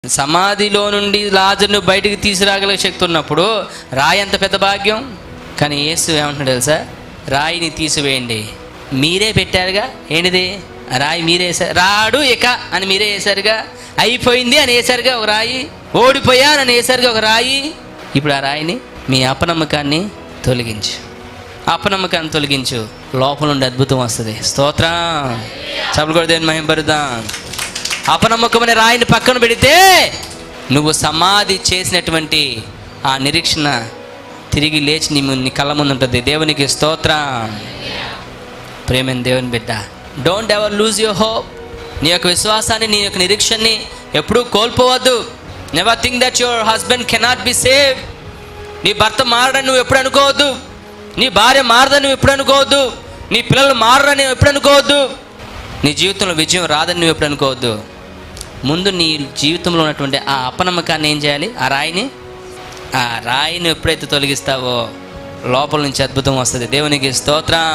సమాధిలో నుండి లాజరును బయటికి తీసుకురాగల శక్తి ఉన్నప్పుడు రాయి ఎంత పెద్ద భాగ్యం. కానీ యేసు ఏమంటున్నాడు తెలుసా? రాయిని తీసివేయండి. మీరే పెట్టారుగా, ఏంటిది రాయి మీరే వేసారు. రాడు ఇక అని మీరే వేశారుగా, అయిపోయింది అని వేశారుగా ఒక రాయి, ఓడిపోయాను అని వేశారుగా ఒక రాయి. ఇప్పుడు ఆ రాయిని, మీ అపనమ్మకాన్ని తొలగించు, అపనమ్మకాన్ని తొలగించు, లోపల నుండి అద్భుతం వస్తుంది. స్తోత్రం. చప్పలు కూడా దేవుని మహిమపరుద్దాం. అపనమ్మకం అనే రాయిని పక్కన పెడితే నువ్వు సమాధి చేసినటువంటి ఆ నిరీక్షణ తిరిగి లేచి నీ కళ్ళ ముందు ఉంటుంది. దేవునికి స్తోత్రం. ప్రేమైన దేవుని బిడ్డ, don't ever lose your hope. నీ యొక్క విశ్వాసాన్ని, నీ యొక్క నిరీక్షణని ఎప్పుడూ కోల్పోవద్దు. Never think that your husband cannot be saved. నీ భర్త మారడని నువ్వు ఎప్పుడు అనుకోవద్దు. నీ భార్య మారదని నువ్వు ఎప్పుడు అనుకోవద్దు. నీ పిల్లలు మారని నువ్వు ఎప్పుడు అనుకోవద్దు. నీ జీవితంలో విజయం రాదని నువ్వు ఎప్పుడు అనుకోవద్దు. ముందు నీ జీవితంలో ఉన్నటువంటి ఆ అపనమ్మకాన్ని ఏం చేయాలి? ఆ రాయిని ఎప్పుడైతే తొలగిస్తావో లోపల నుంచి అద్భుతం వస్తుంది. దేవునికి స్తోత్రం.